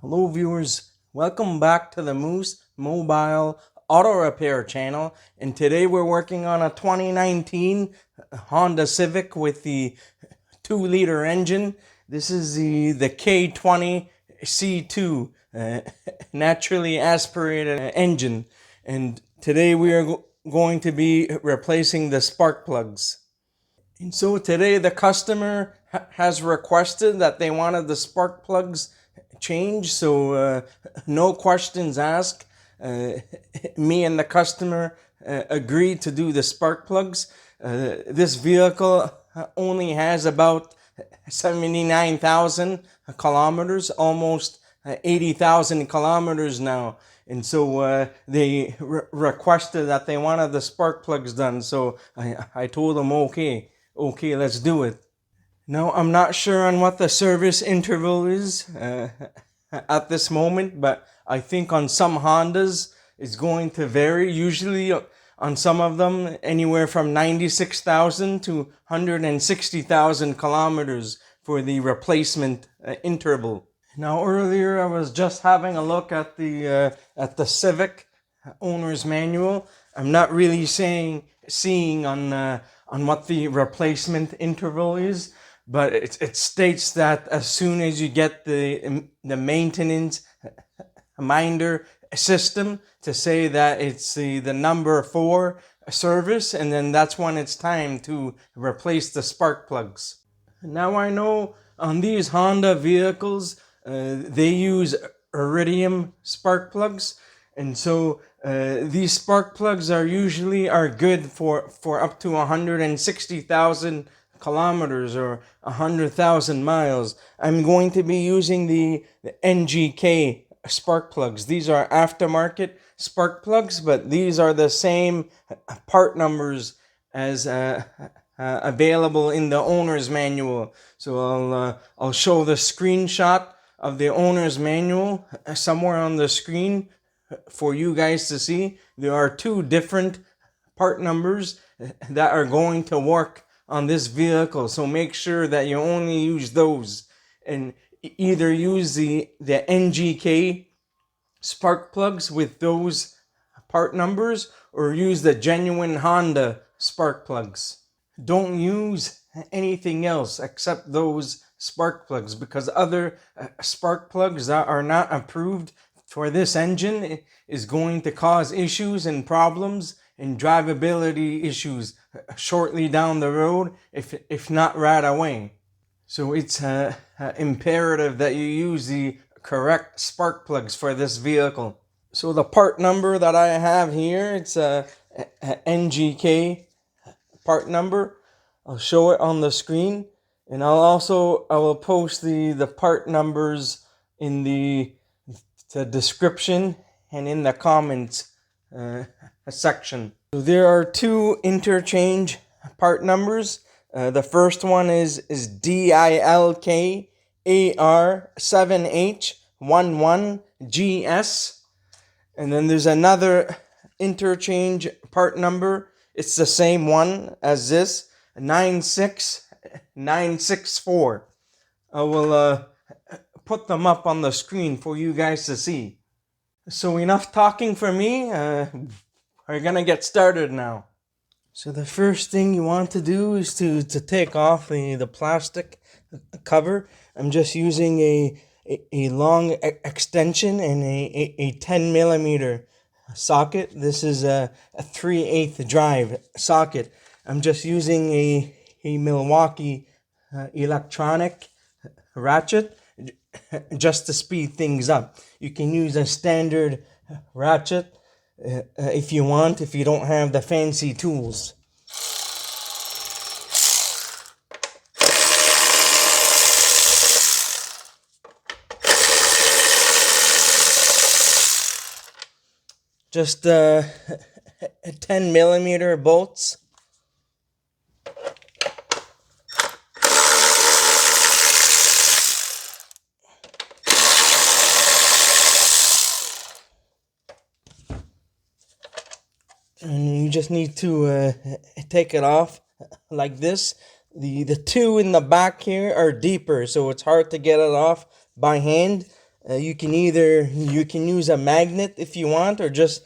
Hello viewers, welcome back to the Moose Mobile Auto Repair channel, and today we're working on a 2019 Honda Civic with the 2-liter engine. This is the K20C2 naturally aspirated engine, and today we are going to be replacing the spark plugs. And so today the customer has requested that they wanted the spark plugs change, so no questions asked. Me and the customer agreed to do the spark plugs. This vehicle only has about 79,000 kilometers, almost 80,000 kilometers now. And so they requested that they wanted the spark plugs done. So I told them, okay, let's do it. Now, I'm not sure on what the service interval is at this moment, but I think on some Hondas it's going to vary. Usually on some of them, anywhere from 96,000 to 160,000 kilometers for the replacement interval. Now, earlier I was just having a look at the Civic owner's manual. I'm not really seeing on what the replacement interval is, but it states that as soon as you get the maintenance minder system to say that it's the number 4 service, and then that's when it's time to replace the spark plugs. Now I know on these Honda vehicles they use iridium spark plugs, and so these spark plugs are good for up to 160,000 kilometers or 100,000 miles. I'm going to be using the NGK spark plugs. These are aftermarket spark plugs, but these are the same part numbers as available in the owner's manual. So I'll show the screenshot of the owner's manual somewhere on the screen for you guys to see. There are 2 different part numbers that are going to work on this vehicle, so make sure that you only use those, and either use the NGK spark plugs with those part numbers, or use the genuine Honda spark plugs. Don't use anything else except those spark plugs, because other spark plugs that are not approved for this engine is going to cause issues and problems and drivability issues shortly down the road, if not right away. So it's imperative that you use the correct spark plugs for this vehicle. So the part number that I have here, it's a NGK part number. I'll show it on the screen, and I will post the part numbers in the description and in the comments section. So there are 2 interchange part numbers. The first one is DILKAR7H11GS, and then there's another interchange part number. It's the same one as this, 96964. I will put them up on the screen for you guys to see. So enough talking for me. We're gonna get started now. So the first thing you want to do is to take off the plastic cover. I'm just using a long extension and a 10 millimeter socket. This is a 3/8 drive socket. I'm just using a Milwaukee electronic ratchet just to speed things up. You can use a standard ratchet if you want, if you don't have the fancy tools. Just 10 millimeter bolts. And you just need to take it off like this. The 2 in the back here are deeper, so it's hard to get it off by hand. you can use a magnet if you want, or just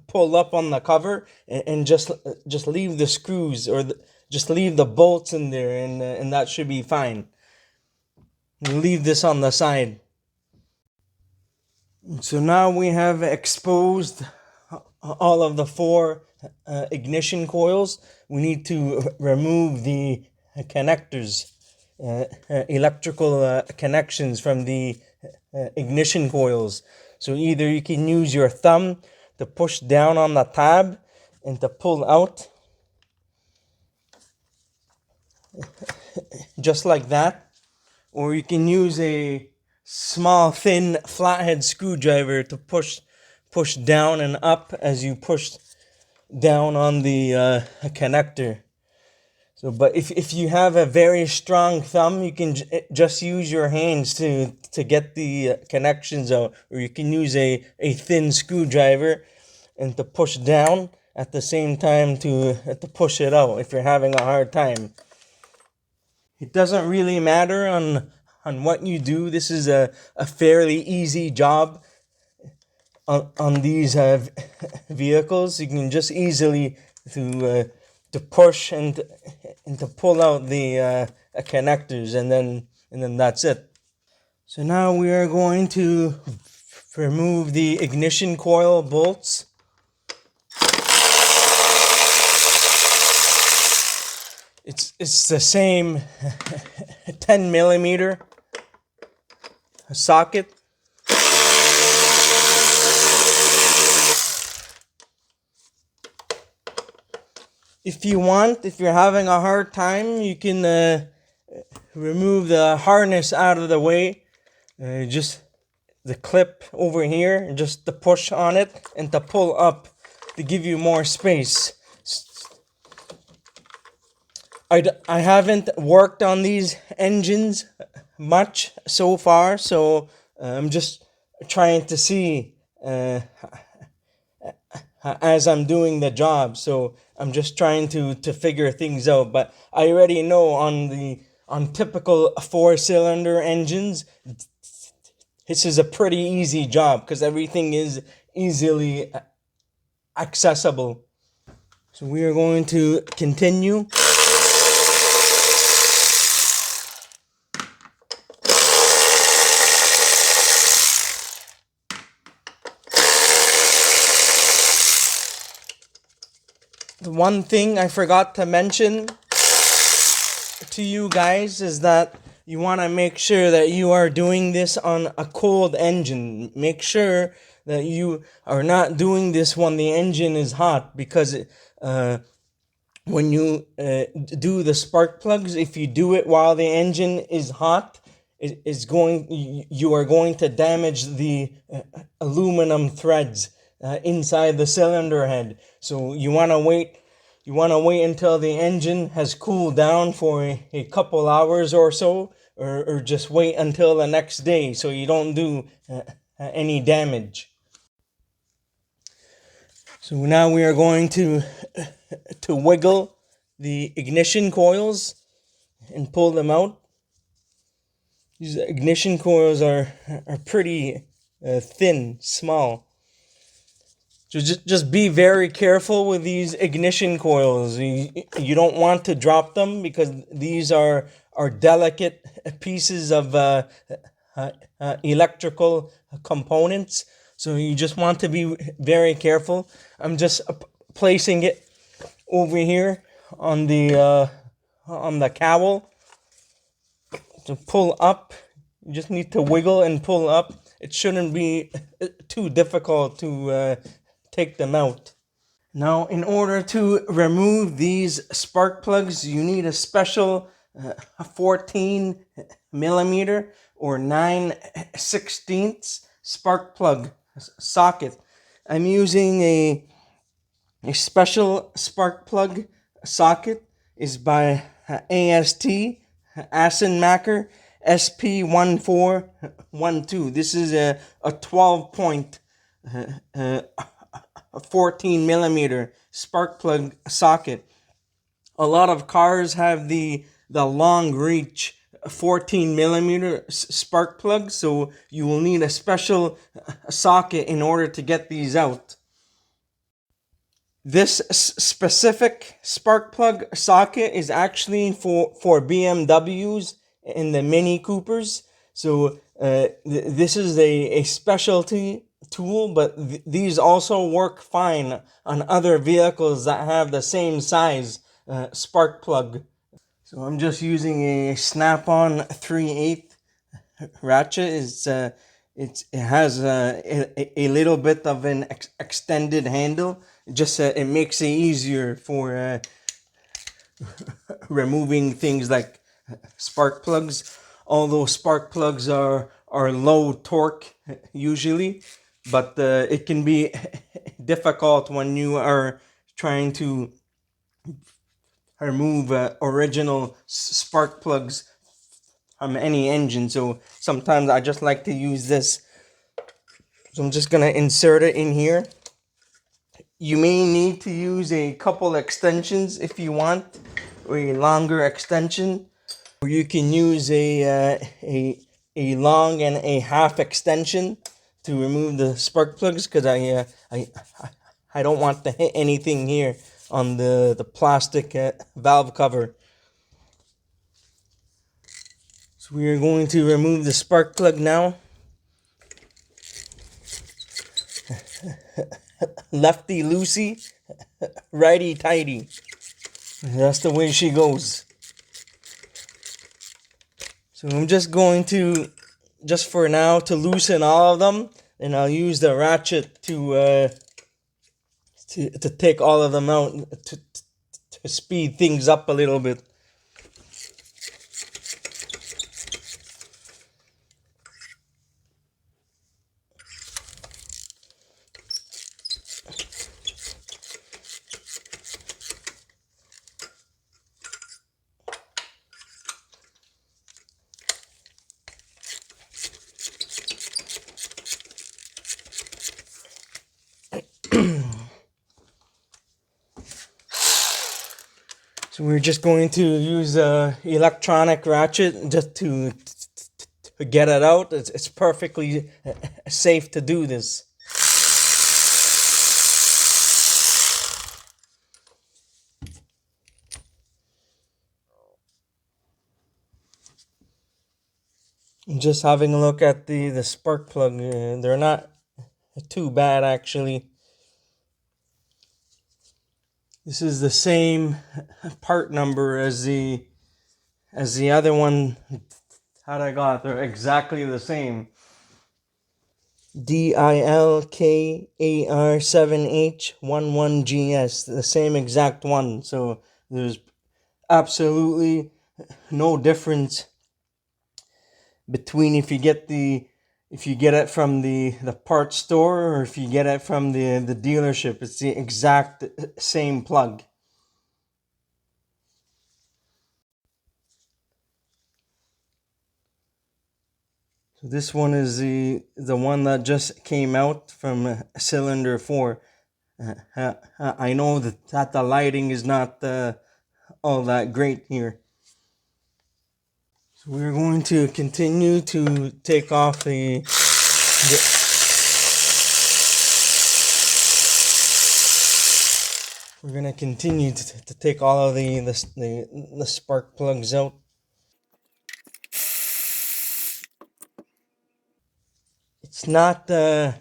pull up on the cover and just leave the screws, or just leave the bolts in there, and that should be fine. Leave this on the side. So now we have exposed all of the four ignition coils. We need to remove the connectors, electrical connections from the ignition coils. So either you can use your thumb to push down on the tab and to pull out, just like that, or you can use a small thin flathead screwdriver to push down and up as you push down on the connector. So, but if you have a very strong thumb, you can just use your hands to get the connections out, or you can use a thin screwdriver and to push down at the same time to push it out if you're having a hard time. It doesn't really matter on what you do. This is a fairly easy job on these vehicles. You can just easily to push and to pull out the connectors, and then that's it. So now we are going to remove the ignition coil bolts. It's the same 10 millimeter socket. If you want, if you're having a hard time, you can remove the harness out of the way. Just the clip over here, just to push on it and to pull up to give you more space. I haven't worked on these engines much so far, so I'm just trying to see as I'm doing the job. So I'm just trying to figure things out. But I already know on typical 4-cylinder engines, this is a pretty easy job because everything is easily accessible. So we are going to continue. The one thing I forgot to mention to you guys is that you want to make sure that you are doing this on a cold engine. Make sure that you are not doing this when the engine is hot, because when you do the spark plugs, if you do it while the engine is hot, you are going to damage the aluminum threads inside the cylinder head. So you want to wait. You want to wait until the engine has cooled down for a couple hours or so, or just wait until the next day so you don't do any damage. So now we are going to wiggle the ignition coils and pull them out. These ignition coils are pretty thin, small. So just be very careful with these ignition coils. You don't want to drop them because these are delicate pieces of electrical components. So you just want to be very careful. I'm just placing it over here on the cowl to pull up. You just need to wiggle and pull up. It shouldn't be too difficult to take them out. Now, in order to remove these spark plugs, you need a special 14 millimeter or 9/16 spark plug socket. I'm using a special spark plug socket. Is by AST Asenmacher SP1412. This is a 12-point 14 millimeter spark plug socket. A lot of cars have the long reach 14 millimeter spark plug, so you will need a special socket in order to get these out. This specific spark plug socket is actually for BMWs and the Mini Coopers. So this is a specialty tool, but these also work fine on other vehicles that have the same size spark plug. So I'm just using a snap-on 3/8 ratchet. It has a little bit of an extended handle. Just it makes it easier for removing things like spark plugs. Although spark plugs are low torque usually, but it can be difficult when you are trying to remove original spark plugs from any engine. So sometimes I just like to use this. So I'm just gonna insert it in here. You may need to use a couple extensions if you want, or a longer extension, or you can use a long and a half extension to remove the spark plugs, because I don't want to hit anything here on the plastic valve cover. So we are going to remove the spark plug now. Lefty loosey, righty tighty. That's the way she goes. So I'm just going to, just for now, to loosen all of them, and I'll use the ratchet to take all of them out to speed things up a little bit. So we're just going to use a electronic ratchet just to get it out. It's perfectly safe to do this. Just having a look at the spark plug. They're not too bad actually. This is the same part number as the other one that I got. They're exactly the same. DILKAR7H11GS, the same exact one. So there's absolutely no difference between if you get it from the parts store or if you get it from the dealership. It's the exact same plug. So this one is the one that just came out from cylinder 4. I know that the lighting is not all that great here. So we're going to continue to take off the we're going to continue to take all of the spark plugs out. It's not too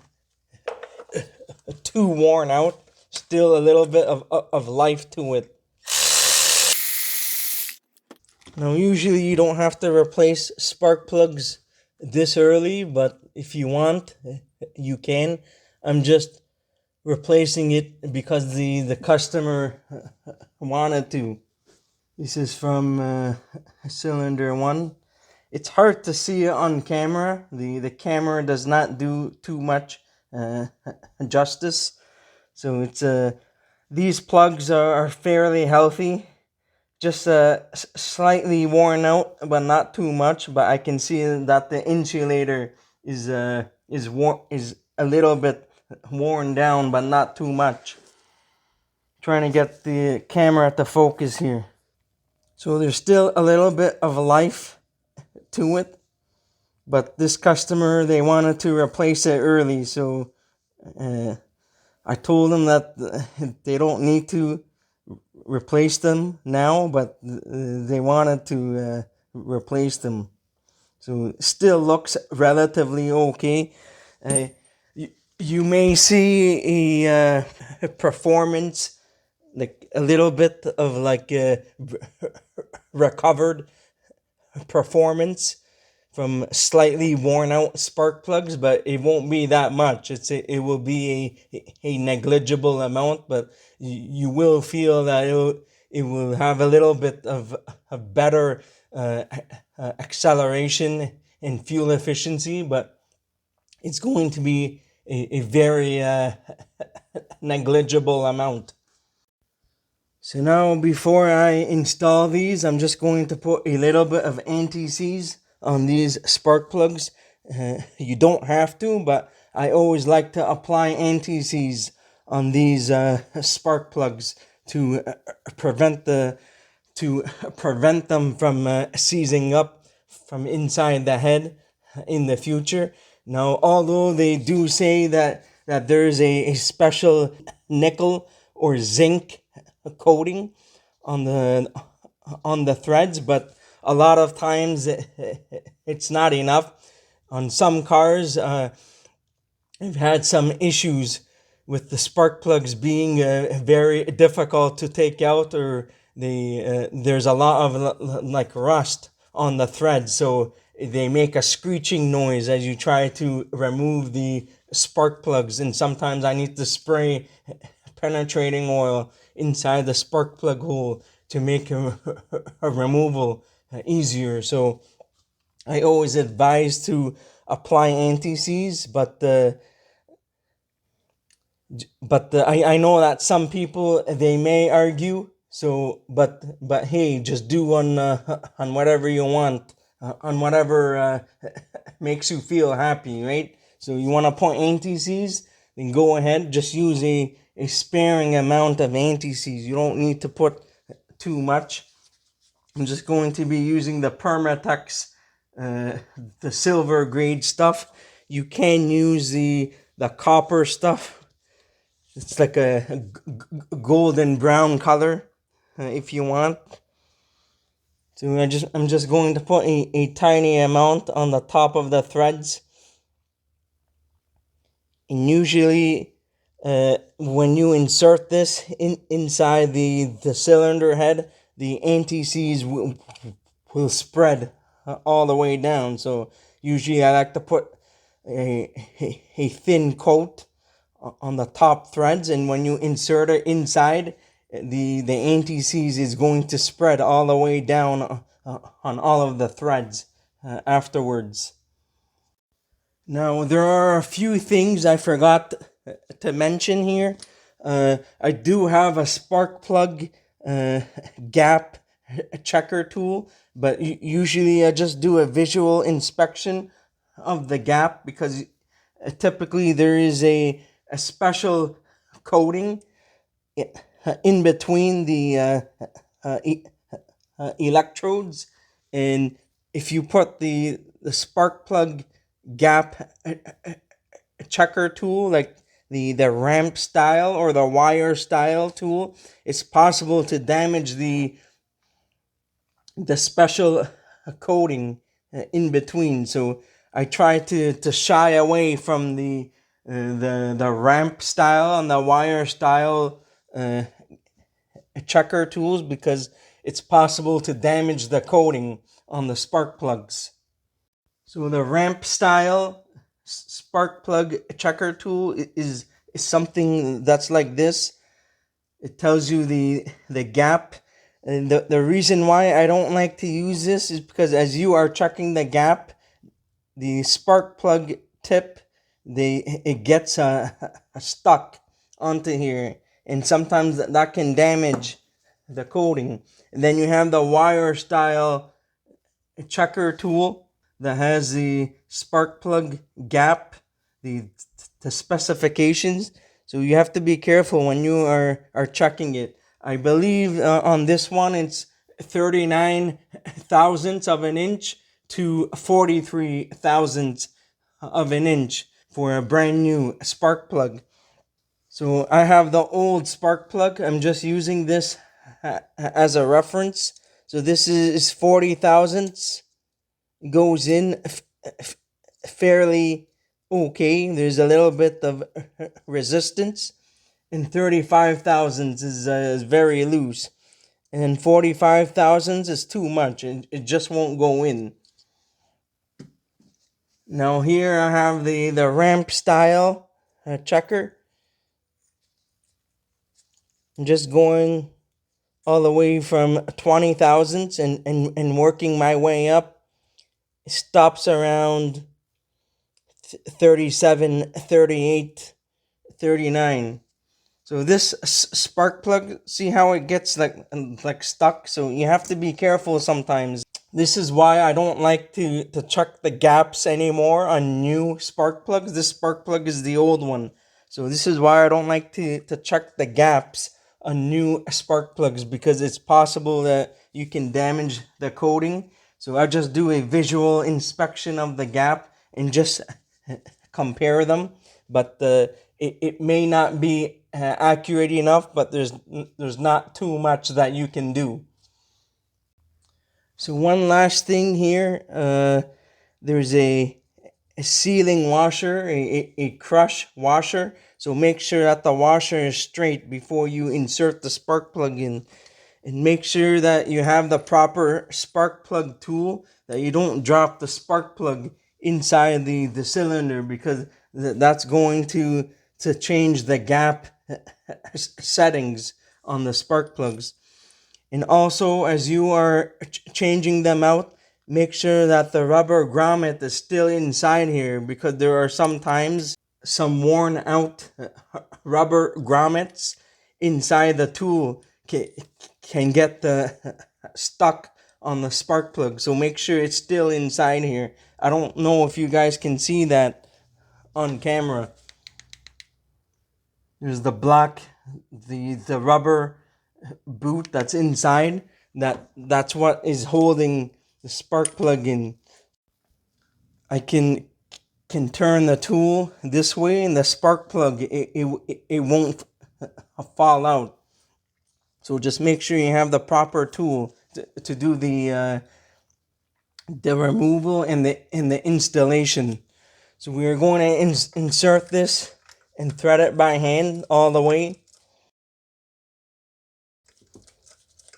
worn out. Still a little bit of life to it. Now usually you don't have to replace spark plugs this early, but if you want, you can. I'm just replacing it because the customer wanted to. This is from cylinder 1. It's hard to see it on camera. The camera does not do too much justice. So it's these plugs are fairly healthy, just slightly worn out, but not too much. But I can see that the insulator is a little bit worn down, but not too much. Trying to get the camera to focus here. So there's still a little bit of life to it. But this customer, they wanted to replace it early, so I told them that they don't need to replace them now, but they wanted to replace them. So still looks relatively okay. You may see a performance, like a little bit of like recovered performance from slightly worn out spark plugs, but it won't be that much. It will be a negligible amount, but you will feel that it will have a little bit of a better acceleration and fuel efficiency, but it's going to be a very negligible amount. So now before I install these, I'm just going to put a little bit of anti-seize on these spark plugs. You don't have to, but I always like to apply anti-seize on these spark plugs to prevent them from seizing up from inside the head in the future. Now, although they do say that there's a special nickel or zinc coating on the threads, but a lot of times it's not enough. On some cars, I've had some issues with the spark plugs being very difficult to take out, or there's a lot of like rust on the threads, so they make a screeching noise as you try to remove the spark plugs, and sometimes I need to spray penetrating oil inside the spark plug hole to make a removal easier. So I always advise to apply anti-seize, but I know that some people, they may argue. So but hey, just do on whatever you want, on whatever makes you feel happy, right? So you want to put anti-seize, then go ahead, just use a sparing amount of anti-seize. You don't need to put too much. I'm just going to be using the Permatex, the silver grade stuff. You can use the copper stuff. It's like a golden brown color, if you want. So I'm just going to put a tiny amount on the top of the threads. And usually, when you insert this inside the cylinder head, the anti-seize will spread all the way down. So usually I like to put a thin coat on the top threads, and when you insert it inside, the anti-seize is going to spread all the way down on all of the threads afterwards. Now, there are a few things I forgot to mention here. I do have a spark plug gap checker tool, but usually I just do a visual inspection of the gap, because typically there is a special coating in between the electrodes, and if you put the spark plug gap checker tool, like the ramp style or the wire style tool, it's possible to damage the special coating in between. So I try to shy away from the ramp style and the wire style checker tools, because it's possible to damage the coating on the spark plugs. So the ramp style spark plug checker tool is something that's like this. It tells you the gap. And the reason why I don't like to use this is because as you are checking the gap, the spark plug tip, it gets stuck onto here, and sometimes that can damage the coating. And then you have the wire style checker tool that has the spark plug gap, the specifications. So you have to be careful when you are checking it. I believe on this one it's 39 thousandths of an inch to 43 thousandths of an inch for a brand new spark plug. So I have the old spark plug. I'm just using this as a reference. So this is 40 thousandths. Goes in fairly okay. There's a little bit of resistance. And 35 thousandths is very loose. And then 45 thousandths is too much. It just won't go in. Now here I have the ramp style checker. I'm just going all the way from 20 thousandths and working my way up. It stops around 37, 38, 39. So this spark plug, see how it gets like stuck? So you have to be careful sometimes. This is why I don't like to check the gaps anymore on new spark plugs. This spark plug is the old one. So this is why I don't like to check the gaps on new spark plugs, because it's possible that you can damage the coating. So I just do a visual inspection of the gap and just compare them. But it may not be accurate enough, but there's not too much that you can do. So one last thing here, there's a sealing washer, a crush washer. So make sure that the washer is straight before you insert the spark plug in. And make sure that you have the proper spark plug tool, that you don't drop the spark plug inside the cylinder, because that's going to change the gap settings on the spark plugs. And also, as you are changing them out, make sure that the rubber grommet is still inside here, because there are sometimes some worn out rubber grommets inside the tool can get stuck on the spark plug. So make sure it's still inside here. I don't know if you guys can see that on camera. There's the black, the rubber boot that's inside. That's what is holding the spark plug in. I can turn the tool this way, and the spark plug it won't fall out. So just make sure you have the proper tool to do the removal and the installation. So we are going to insert this and thread it by hand all the way.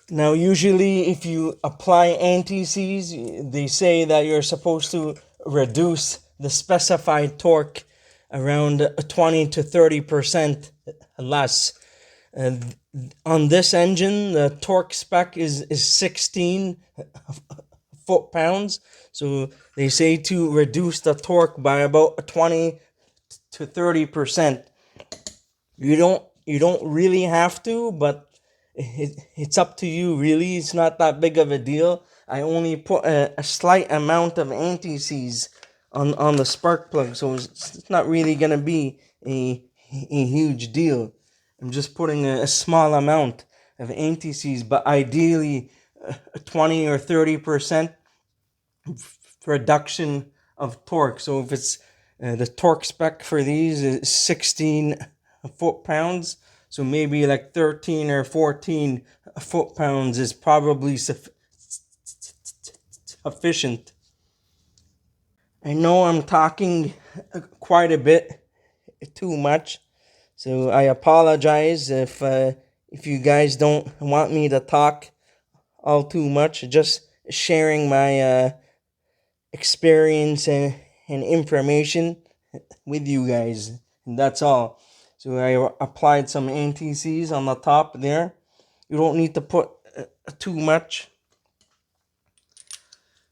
Now, usually if you apply anti-seize, they say that you're supposed to reduce the specified torque around 20 to 30% less. On this engine, the torque spec is 16 foot-pounds. So they say to reduce the torque by about 20 to 30%. You don't really have to, but it's up to you, really. It's not that big of a deal. I only put a slight amount of anti-seize on the spark plug, so it's not really going to be a huge deal. I'm just putting a small amount of anti-seize, but ideally 20 or 30% reduction of torque. So if it's the torque spec for these is 16 foot-pounds, so maybe like 13 or 14 foot-pounds is probably sufficient. I know I'm talking quite a bit too much, so I apologize if you guys don't want me to talk all too much. Just sharing my experience and information with you guys, and that's all. So I applied some anti-seize on the top there. You don't need to put too much.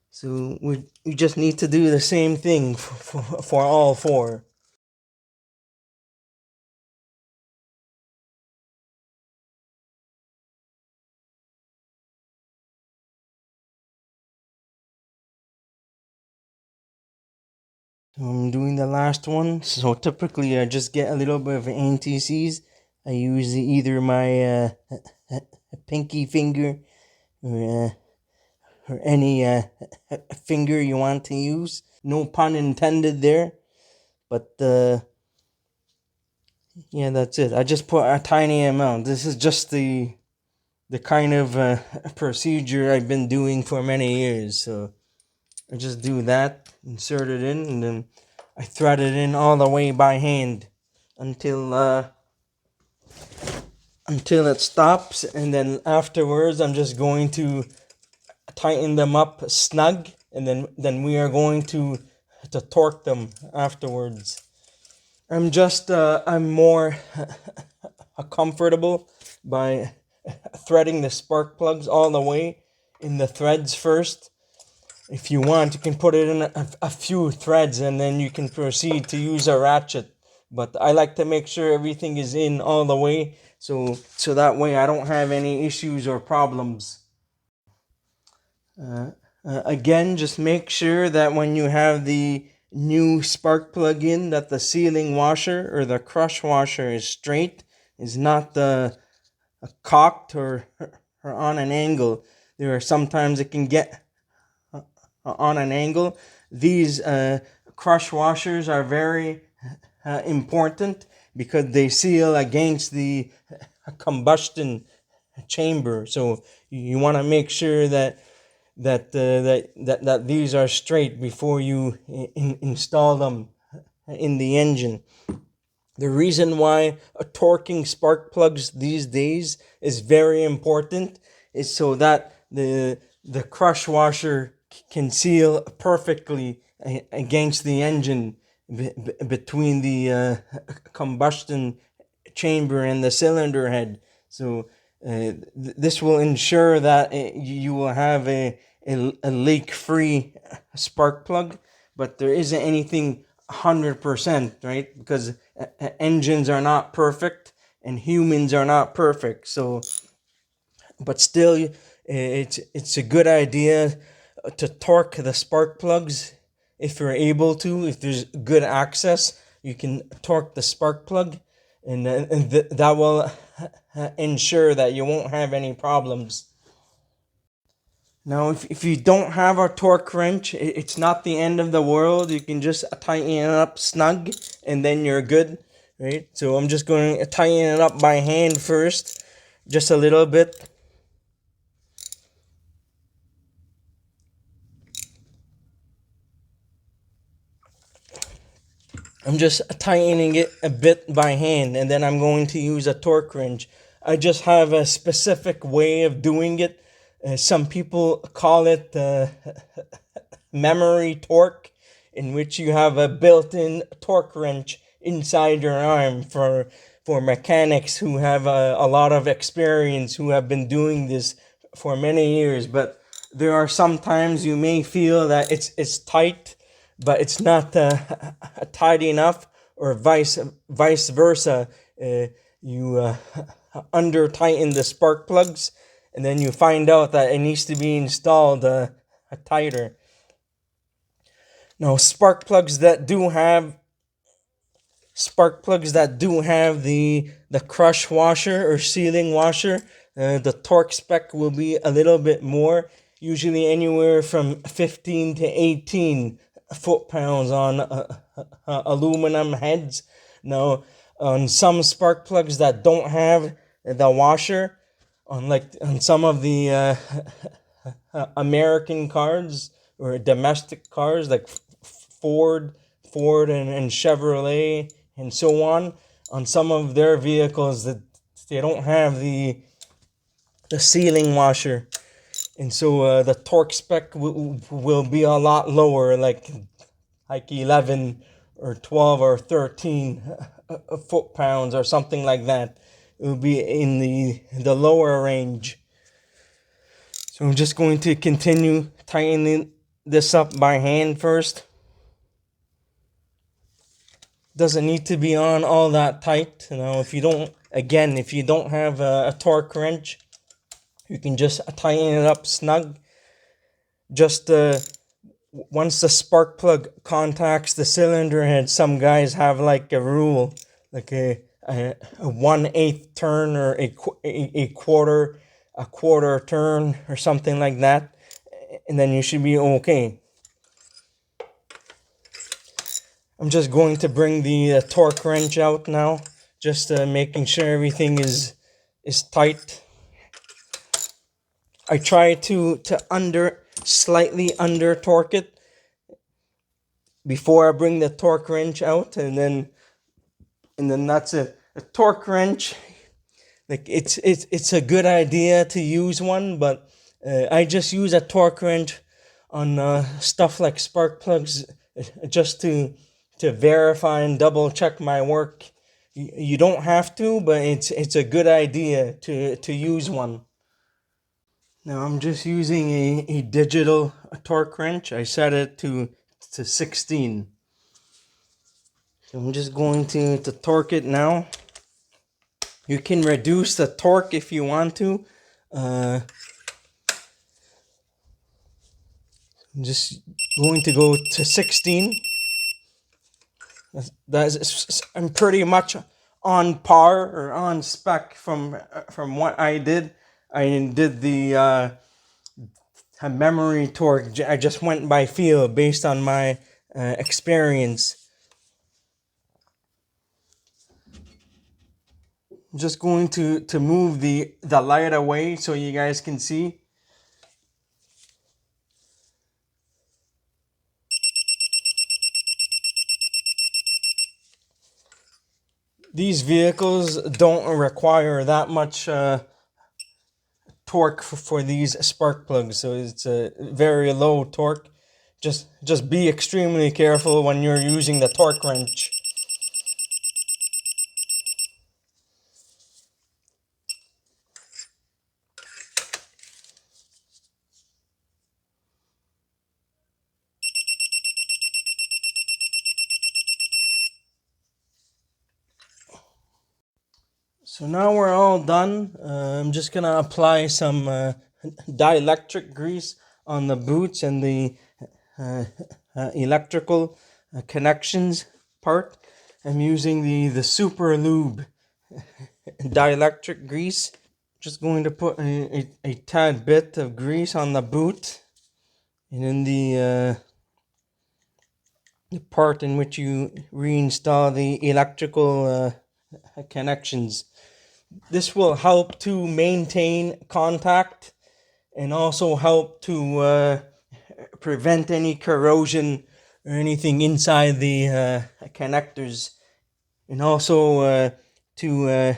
So we just need to do the same thing for all four. So I'm doing the last one. So typically I just get a little bit of anti-seize. I use either my pinky finger or or any finger you want to use. No pun intended there. But yeah, that's it. I just put a tiny amount. This is just the kind of procedure I've been doing for many years. So I just do that, insert it in, and then I thread it in all the way by hand until it stops, and then afterwards I'm just going to tighten them up snug, and then we are going to torque them afterwards. I'm more comfortable by threading the spark plugs all the way in the threads first. If you want, you can put it in a few threads, and then you can proceed to use a ratchet. But I like to make sure everything is in all the way, so that way I don't have any issues or problems. Again, just make sure that when you have the new spark plug in, that the sealing washer or the crush washer is straight, is not cocked or on an angle. There are sometimes it can get on an angle. These crush washers are very important because they seal against the combustion chamber. So you want to make sure that these are straight before you install them in the engine. The reason why torquing spark plugs these days is very important is so that the crush washer can seal perfectly against the engine between the combustion chamber and the cylinder head. So this will ensure that you will have a leak-free spark plug, but there isn't anything 100%, right? Because engines are not perfect and humans are not perfect. So, but still, it's a good idea to torque the spark plugs if you're able to. If there's good access, you can torque the spark plug, and that will ensure that you won't have any problems. Now, if you don't have a torque wrench, it's not the end of the world. You can just tighten it up snug, and then you're good, right? So I'm just going to tighten it up by hand first, just a little bit. I'm just tightening it a bit by hand, and then I'm going to use a torque wrench. I just have a specific way of doing it. Some people call it memory torque, in which you have a built-in torque wrench inside your arm for mechanics who have a lot of experience, who have been doing this for many years. But there are some times you may feel that it's tight, but it's not tight enough, or vice versa. You under tighten the spark plugs, and then you find out that it needs to be installed tighter. Now, spark plugs that do have the crush washer or sealing washer, the torque spec will be a little bit more, usually anywhere from 15 to 18 foot-pounds on aluminum heads. Now, on some spark plugs that don't have the washer, on some of the American cars or domestic cars like Ford and Chevrolet and so on some of their vehicles, that they don't have the sealing washer, and so the torque spec will be a lot lower, like 11 or 12 or 13 foot-pounds or something like that. It will be in the lower range. So I'm just going to continue tightening this up by hand first. Doesn't need to be on all that tight. If you don't have a torque wrench, you can just tighten it up snug. Just once the spark plug contacts the cylinder head, some guys have like a rule, like a 1/8 turn or a quarter turn or something like that. and then you should be okay. I'm just going to bring the torque wrench out now, just making sure everything is tight. I try to slightly under torque it before I bring the torque wrench out, and then that's it. A torque wrench, like it's a good idea to use one, but I just use a torque wrench on stuff like spark plugs, just to verify and double check my work. You don't have to, but it's a good idea to use one. Now I'm just using a digital torque wrench. I set it to 16. So I'm just going to torque it now. You can reduce the torque if you want to. I'm just going to go to 16. I'm pretty much on par or on spec from what I did. I did the memory torque. I just went by feel based on my experience. I'm just going to move the light away so you guys can see. These vehicles don't require that much torque for these spark plugs, so it's a very low torque. Just be extremely careful when you're using the torque wrench. So now we're all done. I'm just gonna apply some dielectric grease on the boots and the electrical connections part. I'm using the Super Lube dielectric grease. Just going to put a tad bit of grease on the boot and in the part in which you reinstall the electrical connections. This will help to maintain contact and also help to prevent any corrosion or anything inside the connectors, and also to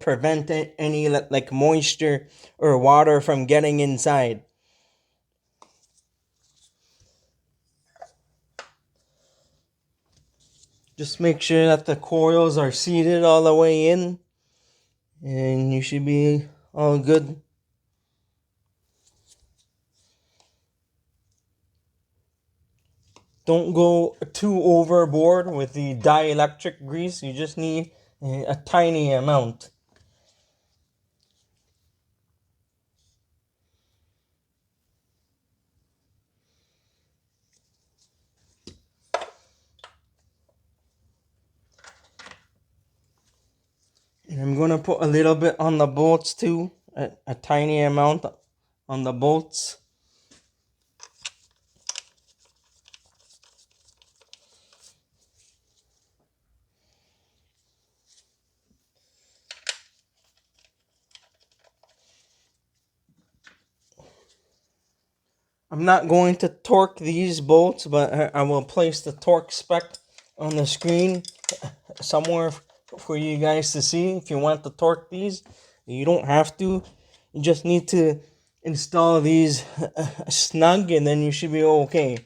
prevent any like moisture or water from getting inside. Just make sure that the coils are seated all the way in, and you should be all good. Don't go too overboard with the dielectric grease. You just need a tiny amount. And I'm going to put a little bit on the bolts too, a tiny amount on the bolts. I'm not going to torque these bolts, but I will place the torque spec on the screen somewhere for you guys to see if you want to torque these. You don't have to. You just need to install these snug, and then you should be okay.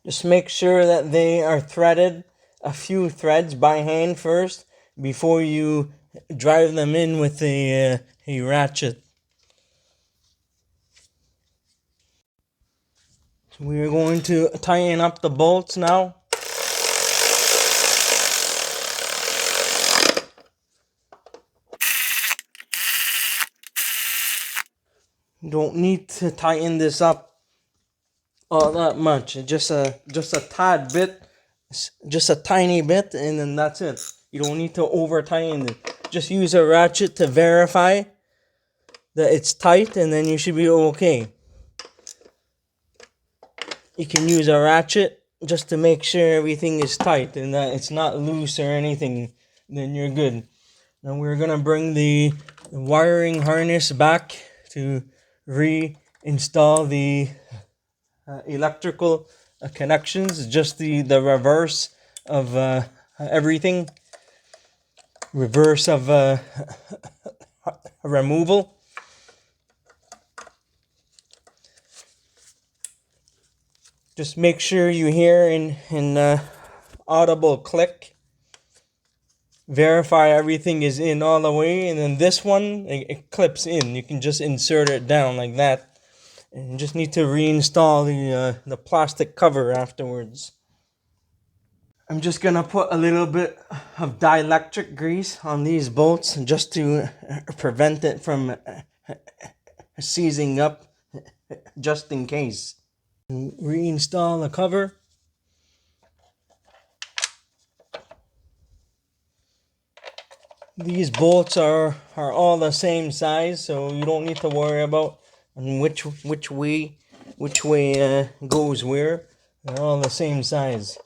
Just make sure that they are threaded a few threads by hand first before you drive them in with a ratchet. So we are going to tighten up the bolts now. You don't need to tighten this up all that much. Just a tad bit, just a tiny bit, and then that's it. You don't need to over tighten it. just use a ratchet to verify that it's tight, and then you should be okay. You can use a ratchet just to make sure everything is tight and that it's not loose or anything, then you're good. Now we're gonna bring the wiring harness back to reinstall the electrical connections, just the reverse of everything, reverse of removal. Just make sure you hear an audible click. Verify everything is in all the way, and then this one, it clips in. You can just insert it down like that, and you just need to reinstall the plastic cover afterwards. I'm just gonna put a little bit of dielectric grease on these bolts just to prevent it from seizing up, just in case. Reinstall the cover. These bolts are all the same size, so you don't need to worry about which way goes where. They're all the same size.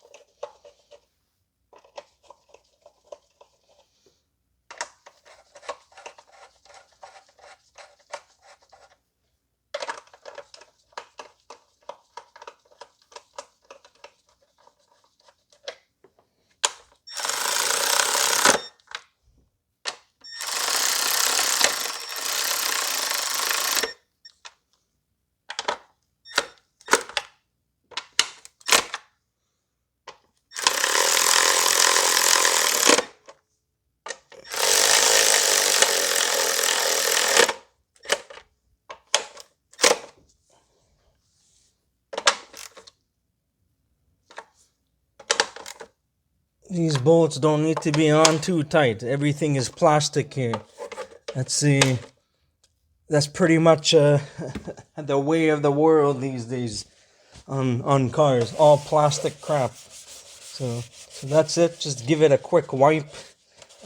These bolts don't need to be on too tight. Everything is plastic here. That's pretty much the way of the world these days on cars. All plastic crap. So that's it. Just give it a quick wipe.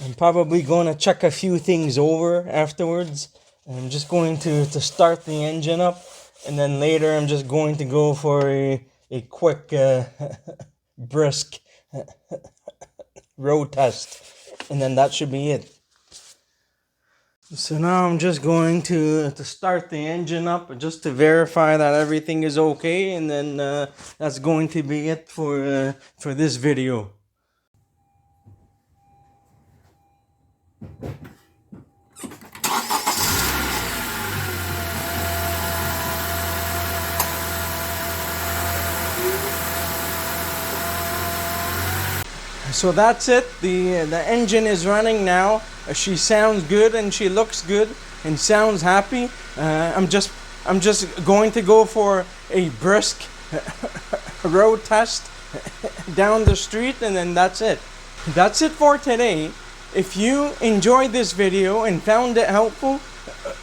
I'm probably going to check a few things over afterwards. I'm just going to start the engine up, and then later I'm just going to go for a quick brisk road test, and then that should be it. So now I'm just going to start the engine up just to verify that everything is okay, and then that's going to be it for this video. So that's it. The engine is running now. She sounds good and she looks good and sounds happy. I'm just going to go for a brisk road test down the street, and then that's it. That's it for today. If you enjoyed this video and found it helpful,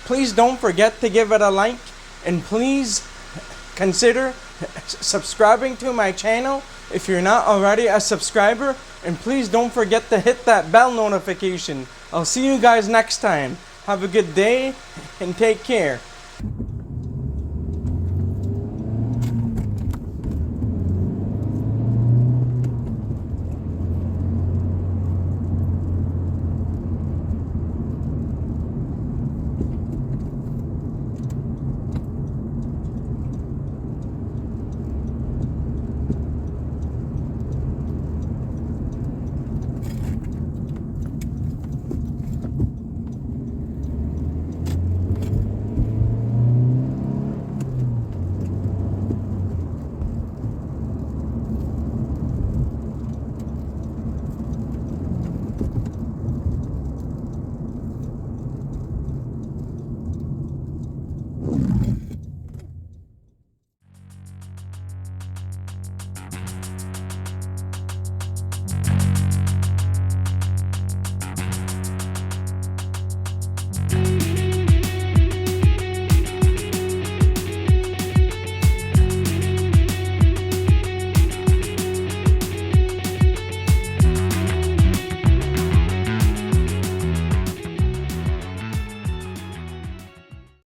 please don't forget to give it a like, and please consider subscribing to my channel if you're not already a subscriber, and please don't forget to hit that bell notification. I'll see you guys next time. Have a good day and take care.